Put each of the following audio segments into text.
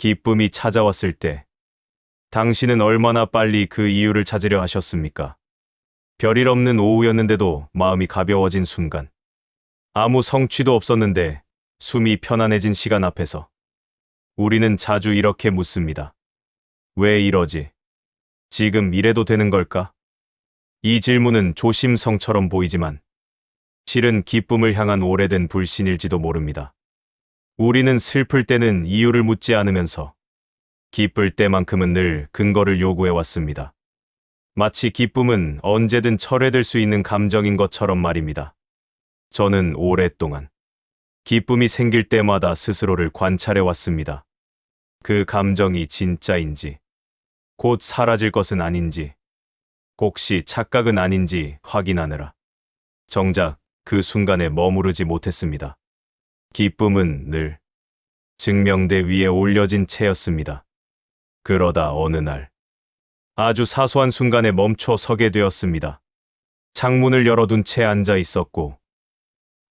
기쁨이 찾아왔을 때 당신은 얼마나 빨리 그 이유를 찾으려 하셨습니까? 별일 없는 오후였는데도 마음이 가벼워진 순간, 아무 성취도 없었는데 숨이 편안해진 시간 앞에서 우리는 자주 이렇게 묻습니다. 왜 이러지? 지금 이래도 되는 걸까? 이 질문은 조심성처럼 보이지만 실은 기쁨을 향한 오래된 불신일지도 모릅니다. 우리는 슬플 때는 이유를 묻지 않으면서 기쁠 때만큼은 늘 근거를 요구해 왔습니다. 마치 기쁨은 언제든 철회될 수 있는 감정인 것처럼 말입니다. 저는 오랫동안 기쁨이 생길 때마다 스스로를 관찰해 왔습니다. 그 감정이 진짜인지, 곧 사라질 것은 아닌지, 혹시 착각은 아닌지 확인하느라 정작 그 순간에 머무르지 못했습니다. 기쁨은 늘 증명대 위에 올려진 채였습니다. 그러다 어느 날 아주 사소한 순간에 멈춰 서게 되었습니다. 창문을 열어둔 채 앉아 있었고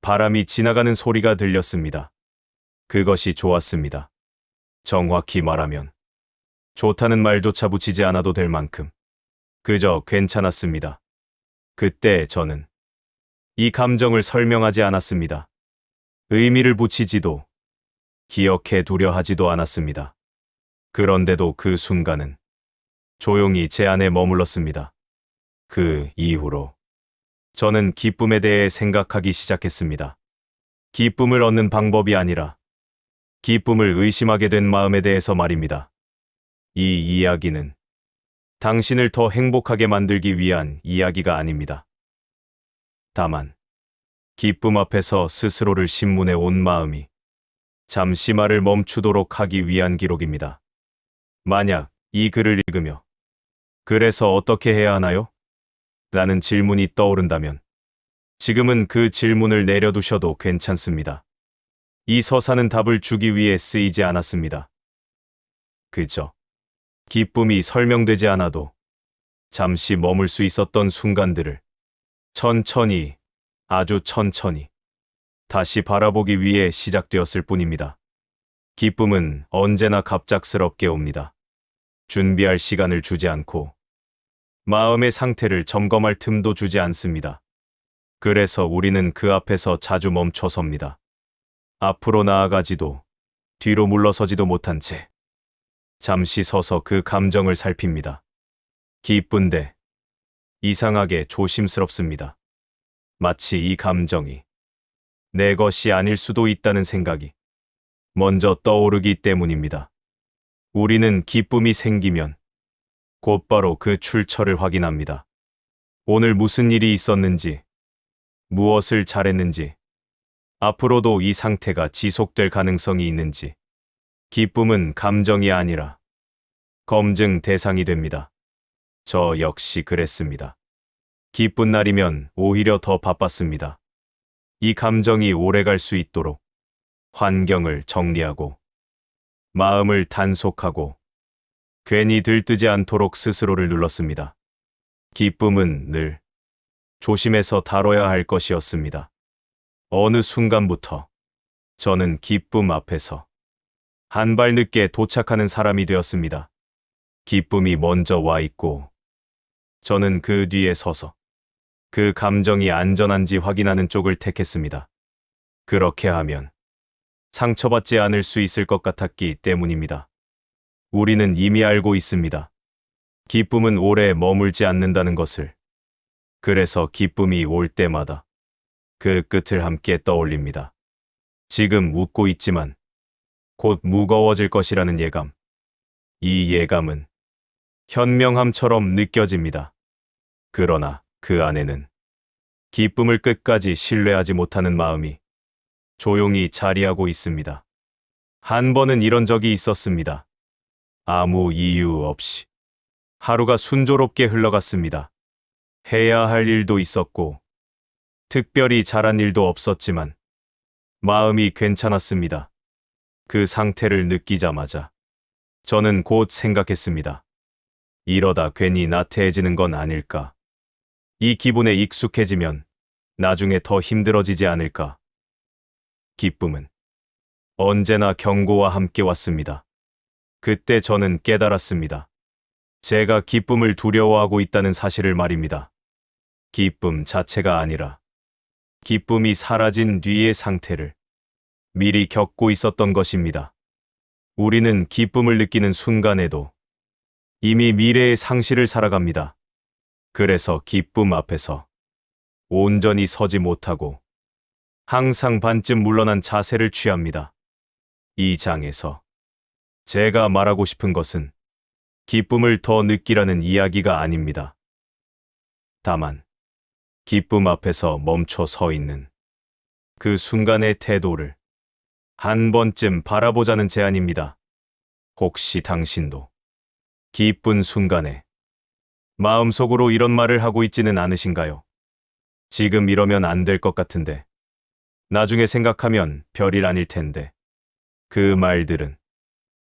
바람이 지나가는 소리가 들렸습니다. 그것이 좋았습니다. 정확히 말하면 좋다는 말조차 붙이지 않아도 될 만큼 그저 괜찮았습니다. 그때 저는 이 감정을 설명하지 않았습니다. 의미를 붙이지도 기억해 두려 하지도 않았습니다. 그런데도 그 순간은 조용히 제 안에 머물렀습니다. 그 이후로 저는 기쁨에 대해 생각하기 시작했습니다. 기쁨을 얻는 방법이 아니라 기쁨을 의심하게 된 마음에 대해서 말입니다. 이 이야기는 당신을 더 행복하게 만들기 위한 이야기가 아닙니다. 다만 기쁨 앞에서 스스로를 신문해 온 마음이 잠시 말을 멈추도록 하기 위한 기록입니다. 만약 이 글을 읽으며 그래서 어떻게 해야 하나요? 라는 질문이 떠오른다면 지금은 그 질문을 내려두셔도 괜찮습니다. 이 서사는 답을 주기 위해 쓰이지 않았습니다. 그저 기쁨이 설명되지 않아도 잠시 머물 수 있었던 순간들을 천천히, 아주 천천히 다시 바라보기 위해 시작되었을 뿐입니다. 기쁨은 언제나 갑작스럽게 옵니다. 준비할 시간을 주지 않고 마음의 상태를 점검할 틈도 주지 않습니다. 그래서 우리는 그 앞에서 자주 멈춰 섭니다. 앞으로 나아가지도 뒤로 물러서지도 못한 채 잠시 서서 그 감정을 살핍니다. 기쁜데 이상하게 조심스럽습니다. 마치 이 감정이 내 것이 아닐 수도 있다는 생각이 먼저 떠오르기 때문입니다. 우리는 기쁨이 생기면 곧바로 그 출처를 확인합니다. 오늘 무슨 일이 있었는지, 무엇을 잘했는지, 앞으로도 이 상태가 지속될 가능성이 있는지. 기쁨은 감정이 아니라 검증 대상이 됩니다. 저 역시 그랬습니다. 기쁜 날이면 오히려 더 바빴습니다. 이 감정이 오래갈 수 있도록 환경을 정리하고 마음을 단속하고 괜히 들뜨지 않도록 스스로를 눌렀습니다. 기쁨은 늘 조심해서 다뤄야 할 것이었습니다. 어느 순간부터 저는 기쁨 앞에서 한 발 늦게 도착하는 사람이 되었습니다. 기쁨이 먼저 와 있고 저는 그 뒤에 서서 그 감정이 안전한지 확인하는 쪽을 택했습니다. 그렇게 하면 상처받지 않을 수 있을 것 같았기 때문입니다. 우리는 이미 알고 있습니다. 기쁨은 오래 머물지 않는다는 것을. 그래서 기쁨이 올 때마다 그 끝을 함께 떠올립니다. 지금 웃고 있지만 곧 무거워질 것이라는 예감. 이 예감은 현명함처럼 느껴집니다. 그러나 그 안에는 기쁨을 끝까지 신뢰하지 못하는 마음이 조용히 자리하고 있습니다. 한 번은 이런 적이 있었습니다. 아무 이유 없이 하루가 순조롭게 흘러갔습니다. 해야 할 일도 있었고 특별히 잘한 일도 없었지만 마음이 괜찮았습니다. 그 상태를 느끼자마자 저는 곧 생각했습니다. 이러다 괜히 나태해지는 건 아닐까? 이 기분에 익숙해지면 나중에 더 힘들어지지 않을까? 기쁨은 언제나 경고와 함께 왔습니다. 그때 저는 깨달았습니다. 제가 기쁨을 두려워하고 있다는 사실을 말입니다. 기쁨 자체가 아니라 기쁨이 사라진 뒤의 상태를 미리 겪고 있었던 것입니다. 우리는 기쁨을 느끼는 순간에도 이미 미래의 상실을 살아갑니다. 그래서 기쁨 앞에서 온전히 서지 못하고 항상 반쯤 물러난 자세를 취합니다. 이 장에서 제가 말하고 싶은 것은 기쁨을 더 느끼라는 이야기가 아닙니다. 다만 기쁨 앞에서 멈춰 서 있는 그 순간의 태도를 한 번쯤 바라보자는 제안입니다. 혹시 당신도 기쁜 순간에 마음속으로 이런 말을 하고 있지는 않으신가요? 지금 이러면 안 될 것 같은데, 나중에 생각하면 별일 아닐 텐데. 그 말들은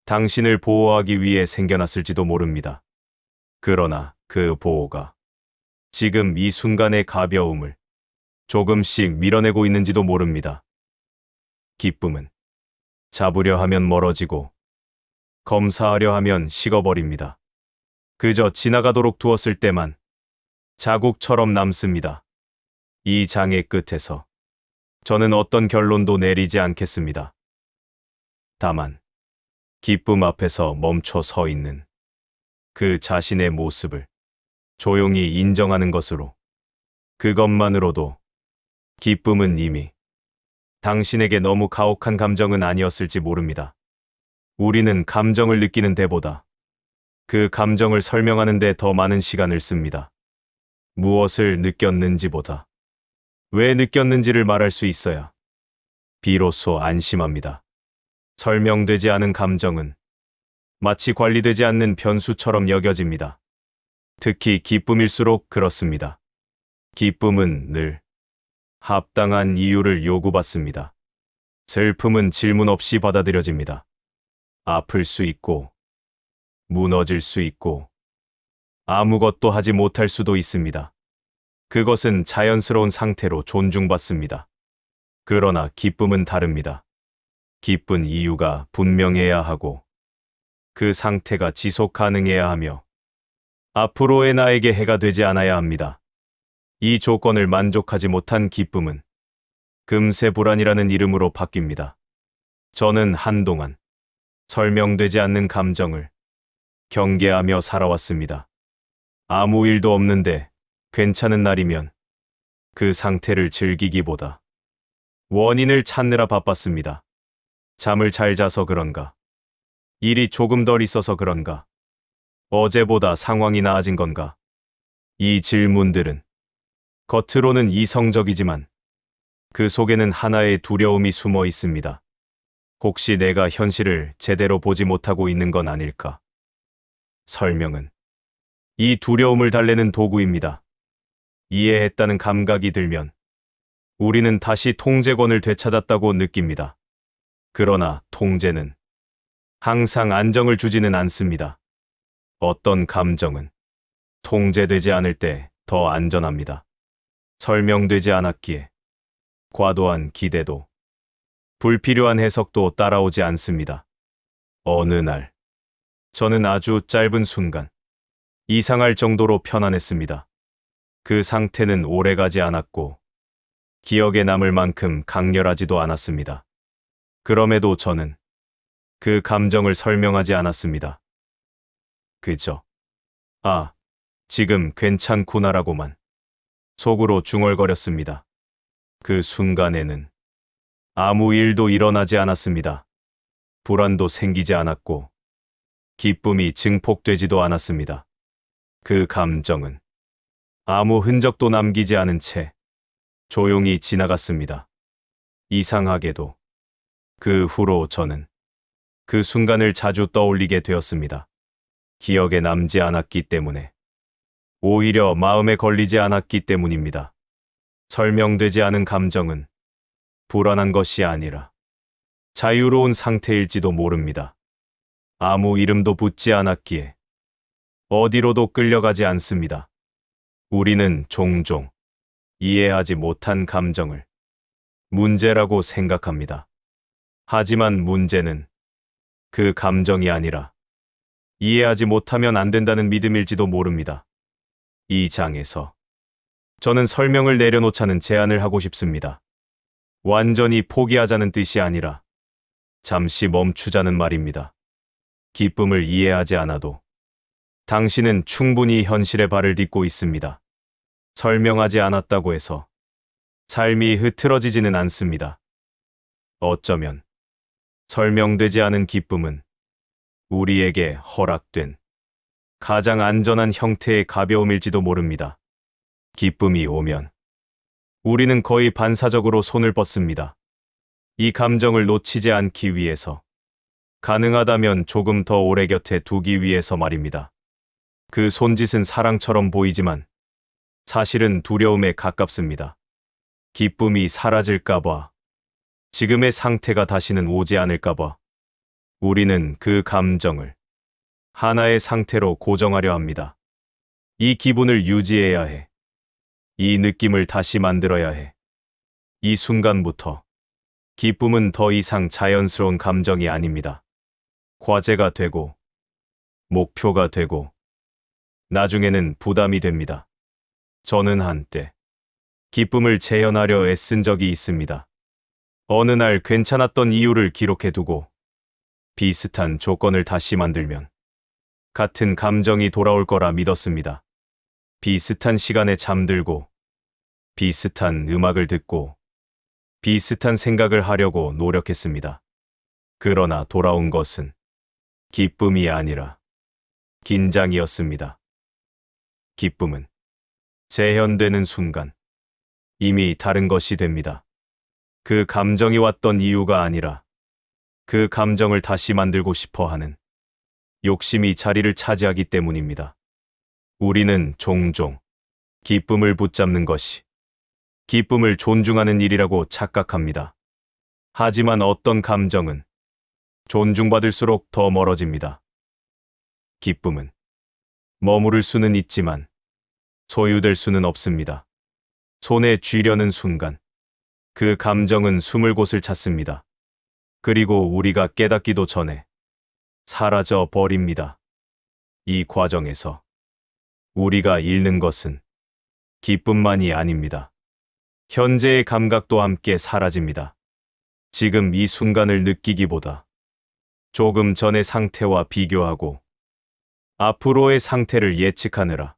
당신을 보호하기 위해 생겨났을지도 모릅니다. 그러나 그 보호가 지금 이 순간의 가벼움을 조금씩 밀어내고 있는지도 모릅니다. 기쁨은 잡으려 하면 멀어지고 검사하려 하면 식어버립니다. 그저 지나가도록 두었을 때만 자국처럼 남습니다. 이 장의 끝에서 저는 어떤 결론도 내리지 않겠습니다. 다만 기쁨 앞에서 멈춰 서 있는 그 자신의 모습을 조용히 인정하는 것으로, 그것만으로도 기쁨은 이미 당신에게 너무 가혹한 감정은 아니었을지 모릅니다. 우리는 감정을 느끼는 데보다 그 감정을 설명하는 데 더 많은 시간을 씁니다. 무엇을 느꼈는지보다 왜 느꼈는지를 말할 수 있어야 비로소 안심합니다. 설명되지 않은 감정은 마치 관리되지 않는 변수처럼 여겨집니다. 특히 기쁨일수록 그렇습니다. 기쁨은 늘 합당한 이유를 요구받습니다. 슬픔은 질문 없이 받아들여집니다. 아플 수 있고, 무너질 수 있고, 아무것도 하지 못할 수도 있습니다. 그것은 자연스러운 상태로 존중받습니다. 그러나 기쁨은 다릅니다. 기쁜 이유가 분명해야 하고, 그 상태가 지속 가능해야 하며, 앞으로의 나에게 해가 되지 않아야 합니다. 이 조건을 만족하지 못한 기쁨은 금세 불안이라는 이름으로 바뀝니다. 저는 한동안 설명되지 않는 감정을 경계하며 살아왔습니다. 아무 일도 없는데 괜찮은 날이면 그 상태를 즐기기보다 원인을 찾느라 바빴습니다. 잠을 잘 자서 그런가? 일이 조금 덜 있어서 그런가? 어제보다 상황이 나아진 건가? 이 질문들은 겉으로는 이성적이지만 그 속에는 하나의 두려움이 숨어 있습니다. 혹시 내가 현실을 제대로 보지 못하고 있는 건 아닐까? 설명은 이 두려움을 달래는 도구입니다. 이해했다는 감각이 들면 우리는 다시 통제권을 되찾았다고 느낍니다. 그러나 통제는 항상 안정을 주지는 않습니다. 어떤 감정은 통제되지 않을 때 더 안전합니다. 설명되지 않았기에 과도한 기대도 불필요한 해석도 따라오지 않습니다. 어느 날 저는 아주 짧은 순간 이상할 정도로 편안했습니다. 그 상태는 오래가지 않았고 기억에 남을 만큼 강렬하지도 않았습니다. 그럼에도 저는 그 감정을 설명하지 않았습니다. 그저 지금 괜찮구나라고만 속으로 중얼거렸습니다. 그 순간에는 아무 일도 일어나지 않았습니다. 불안도 생기지 않았고 기쁨이 증폭되지도 않았습니다. 그 감정은 아무 흔적도 남기지 않은 채 조용히 지나갔습니다. 이상하게도 그 후로 저는 그 순간을 자주 떠올리게 되었습니다. 기억에 남지 않았기 때문에, 오히려 마음에 걸리지 않았기 때문입니다. 설명되지 않은 감정은 불안한 것이 아니라 자유로운 상태일지도 모릅니다. 아무 이름도 붙지 않았기에 어디로도 끌려가지 않습니다. 우리는 종종 이해하지 못한 감정을 문제라고 생각합니다. 하지만 문제는 그 감정이 아니라 이해하지 못하면 안 된다는 믿음일지도 모릅니다. 이 장에서 저는 설명을 내려놓자는 제안을 하고 싶습니다. 완전히 포기하자는 뜻이 아니라 잠시 멈추자는 말입니다. 기쁨을 이해하지 않아도 당신은 충분히 현실에 발을 딛고 있습니다. 설명하지 않았다고 해서 삶이 흐트러지지는 않습니다. 어쩌면 설명되지 않은 기쁨은 우리에게 허락된 가장 안전한 형태의 가벼움일지도 모릅니다. 기쁨이 오면 우리는 거의 반사적으로 손을 뻗습니다. 이 감정을 놓치지 않기 위해서, 가능하다면 조금 더 오래 곁에 두기 위해서 말입니다. 그 손짓은 사랑처럼 보이지만 사실은 두려움에 가깝습니다. 기쁨이 사라질까봐, 지금의 상태가 다시는 오지 않을까봐 우리는 그 감정을 하나의 상태로 고정하려 합니다. 이 기분을 유지해야 해. 이 느낌을 다시 만들어야 해. 이 순간부터 기쁨은 더 이상 자연스러운 감정이 아닙니다. 과제가 되고, 목표가 되고, 나중에는 부담이 됩니다. 저는 한때 기쁨을 재현하려 애쓴 적이 있습니다. 어느 날 괜찮았던 이유를 기록해두고 비슷한 조건을 다시 만들면 같은 감정이 돌아올 거라 믿었습니다. 비슷한 시간에 잠들고, 비슷한 음악을 듣고, 비슷한 생각을 하려고 노력했습니다. 그러나 돌아온 것은 기쁨이 아니라 긴장이었습니다. 기쁨은 재현되는 순간 이미 다른 것이 됩니다. 그 감정이 왔던 이유가 아니라 그 감정을 다시 만들고 싶어 하는 욕심이 자리를 차지하기 때문입니다. 우리는 종종 기쁨을 붙잡는 것이 기쁨을 존중하는 일이라고 착각합니다. 하지만 어떤 감정은 존중받을수록 더 멀어집니다. 기쁨은 머무를 수는 있지만 소유될 수는 없습니다. 손에 쥐려는 순간 그 감정은 숨을 곳을 찾습니다. 그리고 우리가 깨닫기도 전에 사라져 버립니다. 이 과정에서 우리가 잃는 것은 기쁨만이 아닙니다. 현재의 감각도 함께 사라집니다. 지금 이 순간을 느끼기보다 조금 전의 상태와 비교하고 앞으로의 상태를 예측하느라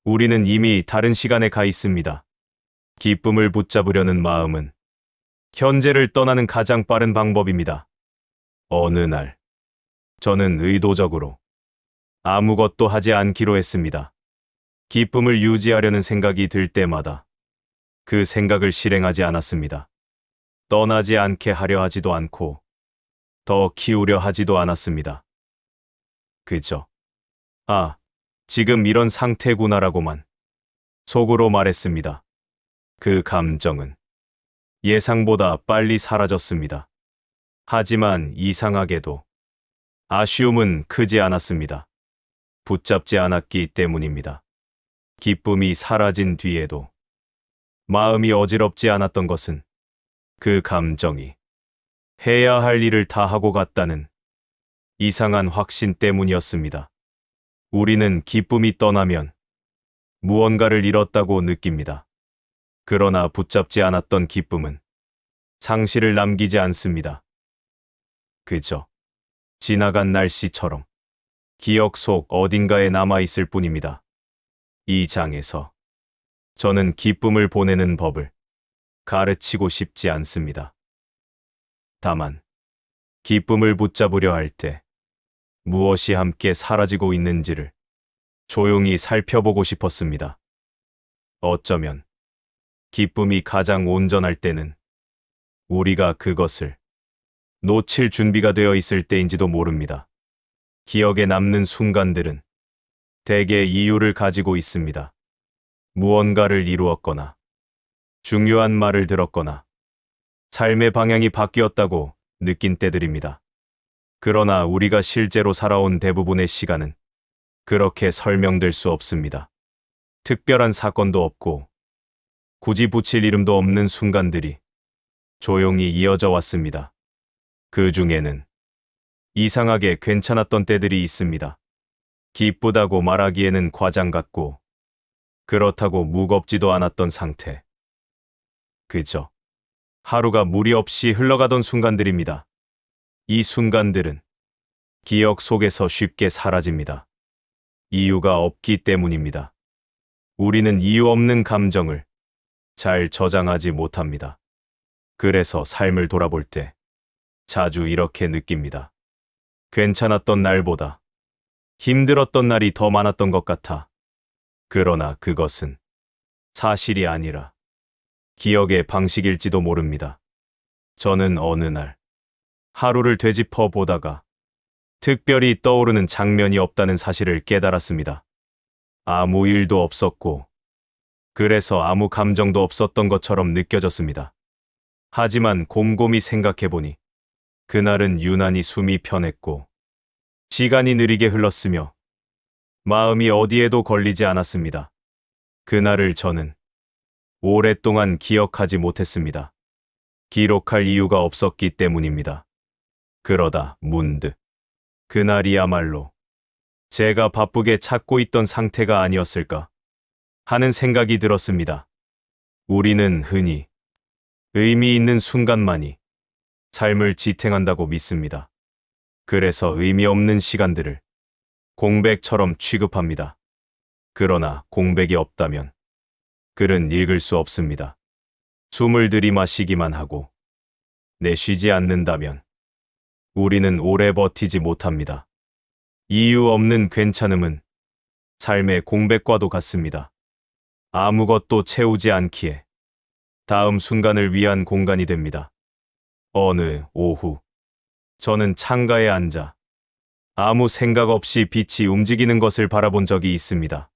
우리는 이미 다른 시간에 가 있습니다. 기쁨을 붙잡으려는 마음은 현재를 떠나는 가장 빠른 방법입니다. 어느 날 저는 의도적으로 아무것도 하지 않기로 했습니다. 기쁨을 유지하려는 생각이 들 때마다 그 생각을 실행하지 않았습니다. 떠나지 않게 하려 하지도 않고 더 키우려 하지도 않았습니다. 그저 지금 이런 상태구나라고만 속으로 말했습니다. 그 감정은 예상보다 빨리 사라졌습니다. 하지만 이상하게도 아쉬움은 크지 않았습니다. 붙잡지 않았기 때문입니다. 기쁨이 사라진 뒤에도 마음이 어지럽지 않았던 것은 그 감정이 해야 할 일을 다 하고 갔다는 이상한 확신 때문이었습니다. 우리는 기쁨이 떠나면 무언가를 잃었다고 느낍니다. 그러나 붙잡지 않았던 기쁨은 상실을 남기지 않습니다. 그저 지나간 날씨처럼 기억 속 어딘가에 남아있을 뿐입니다. 이 장에서 저는 기쁨을 보내는 법을 가르치고 싶지 않습니다. 다만 기쁨을 붙잡으려 할 때 무엇이 함께 사라지고 있는지를 조용히 살펴보고 싶었습니다. 어쩌면 기쁨이 가장 온전할 때는 우리가 그것을 놓칠 준비가 되어 있을 때인지도 모릅니다. 기억에 남는 순간들은 대개 이유를 가지고 있습니다. 무언가를 이루었거나, 중요한 말을 들었거나, 삶의 방향이 바뀌었다고 느낀 때들입니다. 그러나 우리가 실제로 살아온 대부분의 시간은 그렇게 설명될 수 없습니다. 특별한 사건도 없고, 굳이 붙일 이름도 없는 순간들이 조용히 이어져 왔습니다. 그 중에는 이상하게 괜찮았던 때들이 있습니다. 기쁘다고 말하기에는 과장 같고 그렇다고 무겁지도 않았던 상태. 그저 하루가 무리 없이 흘러가던 순간들입니다. 이 순간들은 기억 속에서 쉽게 사라집니다. 이유가 없기 때문입니다. 우리는 이유 없는 감정을 잘 저장하지 못합니다. 그래서 삶을 돌아볼 때 자주 이렇게 느낍니다. 괜찮았던 날보다 힘들었던 날이 더 많았던 것 같아. 그러나 그것은 사실이 아니라 기억의 방식일지도 모릅니다. 저는 어느 날 하루를 되짚어 보다가 특별히 떠오르는 장면이 없다는 사실을 깨달았습니다. 아무 일도 없었고 그래서 아무 감정도 없었던 것처럼 느껴졌습니다. 하지만 곰곰이 생각해보니 그날은 유난히 숨이 편했고 시간이 느리게 흘렀으며 마음이 어디에도 걸리지 않았습니다. 그날을 저는 오랫동안 기억하지 못했습니다. 기록할 이유가 없었기 때문입니다. 그러다 문득 그날이야말로 제가 바쁘게 찾고 있던 상태가 아니었을까 하는 생각이 들었습니다. 우리는 흔히 의미 있는 순간만이 삶을 지탱한다고 믿습니다. 그래서 의미 없는 시간들을 공백처럼 취급합니다. 그러나 공백이 없다면 글은 읽을 수 없습니다. 숨을 들이마시기만 하고 내쉬지 않는다면 우리는 오래 버티지 못합니다. 이유 없는 괜찮음은 삶의 공백과도 같습니다. 아무것도 채우지 않기에 다음 순간을 위한 공간이 됩니다. 어느 오후, 저는 창가에 앉아 아무 생각 없이 빛이 움직이는 것을 바라본 적이 있습니다.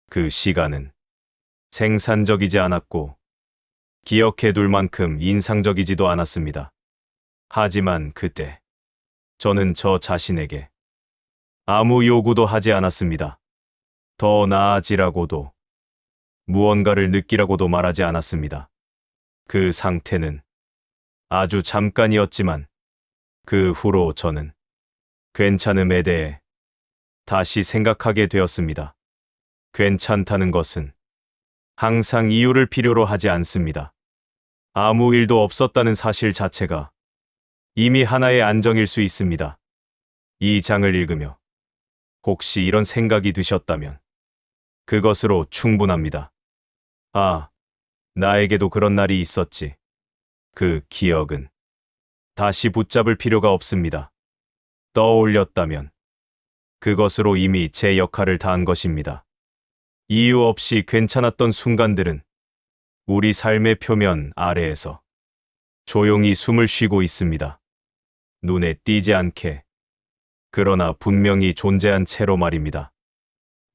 그 시간은 생산적이지 않았고 기억해둘 만큼 인상적이지도 않았습니다. 하지만 그때 저는 저 자신에게 아무 요구도 하지 않았습니다. 더 나아지라고도 무언가를 느끼라고도 말하지 않았습니다. 그 상태는 아주 잠깐이었지만 그 후로 저는 괜찮음에 대해 다시 생각하게 되었습니다. 괜찮다는 것은 항상 이유를 필요로 하지 않습니다. 아무 일도 없었다는 사실 자체가 이미 하나의 안정일 수 있습니다. 이 장을 읽으며 혹시 이런 생각이 드셨다면 그것으로 충분합니다. 아, 나에게도 그런 날이 있었지. 그 기억은 다시 붙잡을 필요가 없습니다. 떠올렸다면 그것으로 이미 제 역할을 다한 것입니다. 이유 없이 괜찮았던 순간들은 우리 삶의 표면 아래에서 조용히 숨을 쉬고 있습니다. 눈에 띄지 않게, 그러나 분명히 존재한 채로 말입니다.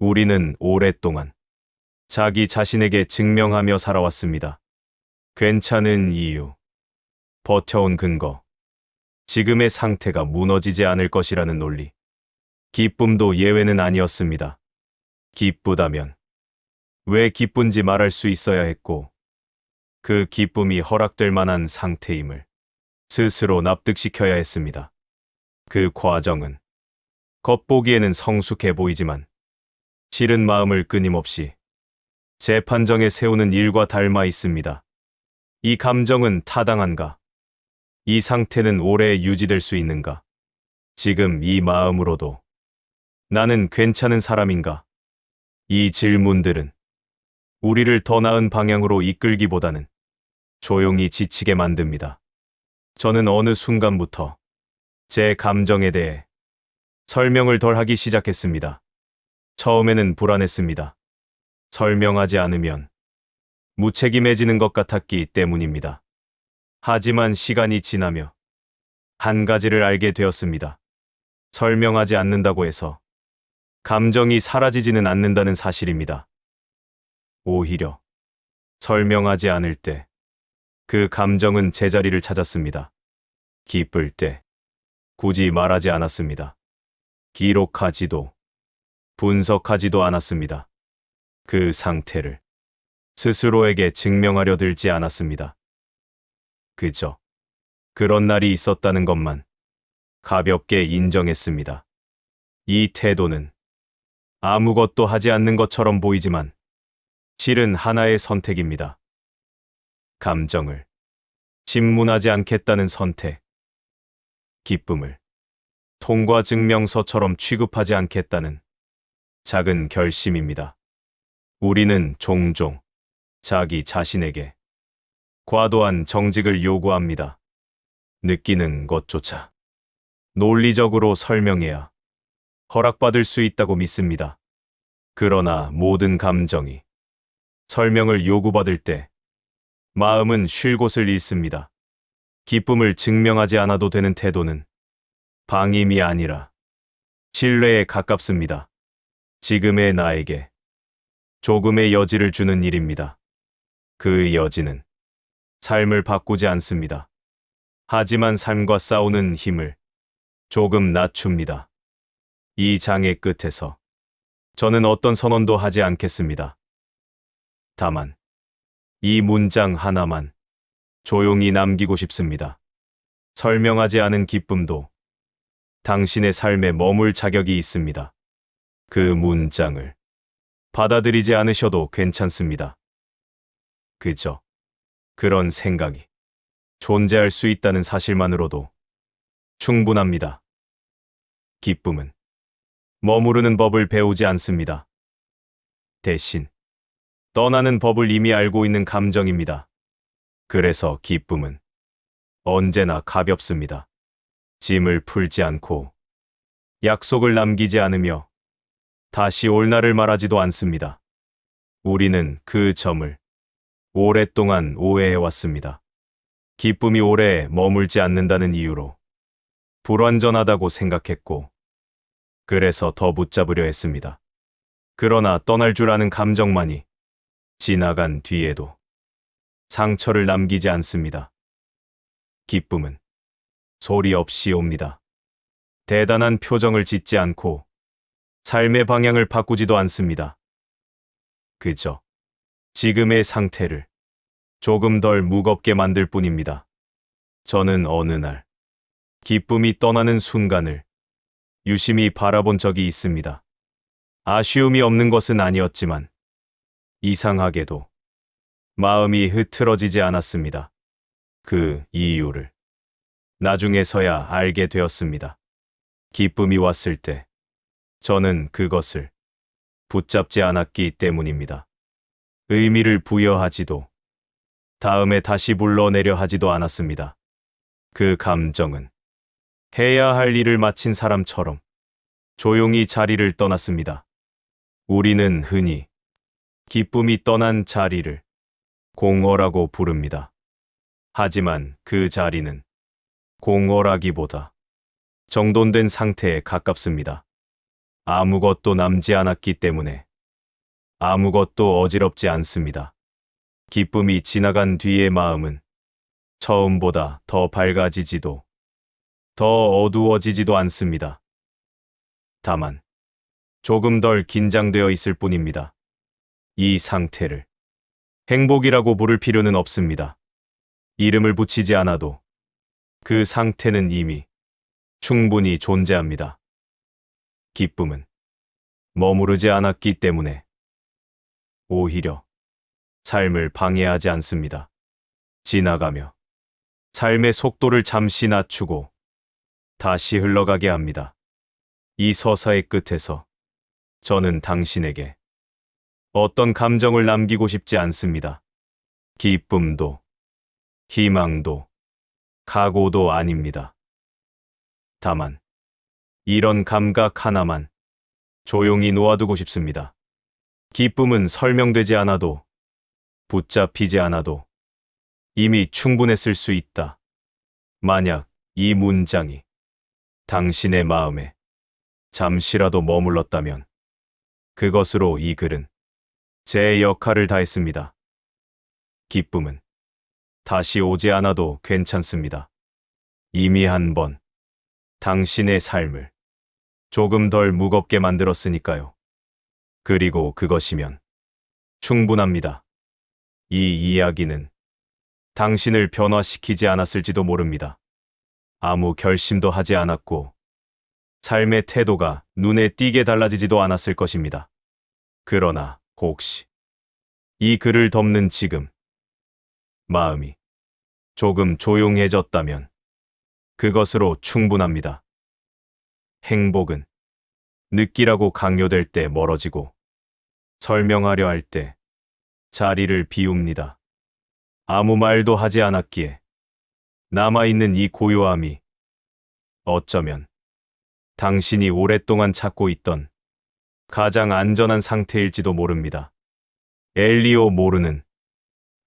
우리는 오랫동안 자기 자신에게 증명하며 살아왔습니다. 괜찮은 이유, 버텨온 근거, 지금의 상태가 무너지지 않을 것이라는 논리. 기쁨도 예외는 아니었습니다. 기쁘다면 왜 기쁜지 말할 수 있어야 했고, 그 기쁨이 허락될 만한 상태임을 스스로 납득시켜야 했습니다. 그 과정은 겉보기에는 성숙해 보이지만 실은 마음을 끊임없이 재판정에 세우는 일과 닮아 있습니다. 이 감정은 타당한가? 이 상태는 오래 유지될 수 있는가? 지금 이 마음으로도 나는 괜찮은 사람인가? 이 질문들은 우리를 더 나은 방향으로 이끌기보다는 조용히 지치게 만듭니다. 저는 어느 순간부터 제 감정에 대해 설명을 덜 하기 시작했습니다. 처음에는 불안했습니다. 설명하지 않으면 무책임해지는 것 같았기 때문입니다. 하지만 시간이 지나며 한 가지를 알게 되었습니다. 설명하지 않는다고 해서 감정이 사라지지는 않는다는 사실입니다. 오히려 설명하지 않을 때 그 감정은 제자리를 찾았습니다. 기쁠 때 굳이 말하지 않았습니다. 기록하지도 분석하지도 않았습니다. 그 상태를 스스로에게 증명하려 들지 않았습니다. 그저 그런 날이 있었다는 것만 가볍게 인정했습니다. 이 태도는 아무것도 하지 않는 것처럼 보이지만 실은 하나의 선택입니다. 감정을 침문하지 않겠다는 선택. 기쁨을 통과 증명서처럼 취급하지 않겠다는 작은 결심입니다. 우리는 종종 자기 자신에게 과도한 정직을 요구합니다. 느끼는 것조차 논리적으로 설명해야 허락받을 수 있다고 믿습니다. 그러나 모든 감정이 설명을 요구받을 때 마음은 쉴 곳을 잃습니다. 기쁨을 증명하지 않아도 되는 태도는 방임이 아니라 신뢰에 가깝습니다. 지금의 나에게 조금의 여지를 주는 일입니다. 그 여지는 삶을 바꾸지 않습니다. 하지만 삶과 싸우는 힘을 조금 낮춥니다. 이 장의 끝에서 저는 어떤 선언도 하지 않겠습니다. 다만 이 문장 하나만 조용히 남기고 싶습니다. 설명하지 않은 기쁨도 당신의 삶에 머물 자격이 있습니다. 그 문장을 받아들이지 않으셔도 괜찮습니다. 그저 그런 생각이 존재할 수 있다는 사실만으로도 충분합니다. 기쁨은 머무르는 법을 배우지 않습니다. 대신 떠나는 법을 이미 알고 있는 감정입니다. 그래서 기쁨은 언제나 가볍습니다. 짐을 풀지 않고 약속을 남기지 않으며 다시 올 날을 말하지도 않습니다. 우리는 그 점을 오랫동안 오해해왔습니다. 기쁨이 오래 머물지 않는다는 이유로 불완전하다고 생각했고, 그래서 더 붙잡으려 했습니다. 그러나 떠날 줄 아는 감정만이 지나간 뒤에도 상처를 남기지 않습니다. 기쁨은 소리 없이 옵니다. 대단한 표정을 짓지 않고 삶의 방향을 바꾸지도 않습니다. 그저 지금의 상태를 조금 덜 무겁게 만들 뿐입니다. 저는 어느 날 기쁨이 떠나는 순간을 유심히 바라본 적이 있습니다. 아쉬움이 없는 것은 아니었지만 이상하게도 마음이 흐트러지지 않았습니다. 그 이유를 나중에서야 알게 되었습니다. 기쁨이 왔을 때 저는 그것을 붙잡지 않았기 때문입니다. 의미를 부여하지도 다음에 다시 불러내려 하지도 않았습니다. 그 감정은 해야 할 일을 마친 사람처럼 조용히 자리를 떠났습니다. 우리는 흔히 기쁨이 떠난 자리를 공허라고 부릅니다. 하지만 그 자리는 공허라기보다 정돈된 상태에 가깝습니다. 아무것도 남지 않았기 때문에 아무것도 어지럽지 않습니다. 기쁨이 지나간 뒤의 마음은 처음보다 더 밝아지지도 더 어두워지지도 않습니다. 다만 조금 덜 긴장되어 있을 뿐입니다. 이 상태를 행복이라고 부를 필요는 없습니다. 이름을 붙이지 않아도 그 상태는 이미 충분히 존재합니다. 기쁨은 머무르지 않았기 때문에 오히려 삶을 방해하지 않습니다. 지나가며 삶의 속도를 잠시 낮추고 다시 흘러가게 합니다. 이 서사의 끝에서 저는 당신에게 어떤 감정을 남기고 싶지 않습니다. 기쁨도, 희망도, 각오도 아닙니다. 다만 이런 감각 하나만 조용히 놓아두고 싶습니다. 기쁨은 설명되지 않아도, 붙잡히지 않아도 이미 충분했을 수 있다. 만약 이 문장이 당신의 마음에 잠시라도 머물렀다면 그것으로 이 글은 제 역할을 다했습니다. 기쁨은 다시 오지 않아도 괜찮습니다. 이미 한 번 당신의 삶을 조금 덜 무겁게 만들었으니까요. 그리고 그것이면 충분합니다. 이 이야기는 당신을 변화시키지 않았을지도 모릅니다. 아무 결심도 하지 않았고 삶의 태도가 눈에 띄게 달라지지도 않았을 것입니다. 그러나 혹시 이 글을 덮는 지금 마음이 조금 조용해졌다면 그것으로 충분합니다. 행복은 느끼라고 강요될 때 멀어지고 설명하려 할 때 자리를 비웁니다. 아무 말도 하지 않았기에 남아있는 이 고요함이 어쩌면 당신이 오랫동안 찾고 있던 가장 안전한 상태일지도 모릅니다. 엘리오 모르는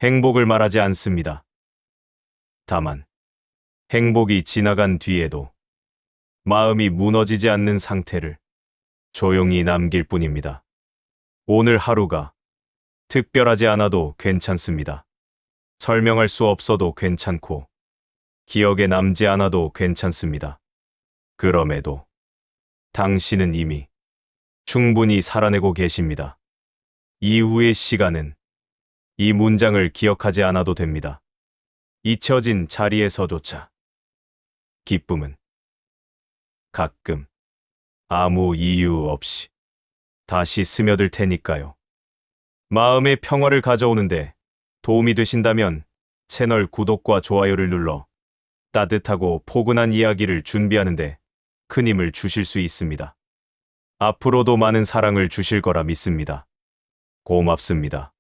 행복을 말하지 않습니다. 다만 행복이 지나간 뒤에도 마음이 무너지지 않는 상태를 조용히 남길 뿐입니다. 오늘 하루가 특별하지 않아도 괜찮습니다. 설명할 수 없어도 괜찮고 기억에 남지 않아도 괜찮습니다. 그럼에도 당신은 이미 충분히 살아내고 계십니다. 이후의 시간은 이 문장을 기억하지 않아도 됩니다. 잊혀진 자리에서조차 기쁨은 가끔 아무 이유 없이 다시 스며들 테니까요. 마음의 평화를 가져오는데 도움이 되신다면 채널 구독과 좋아요를 눌러 따뜻하고 포근한 이야기를 준비하는데 큰 힘을 주실 수 있습니다. 앞으로도 많은 사랑을 주실 거라 믿습니다. 고맙습니다.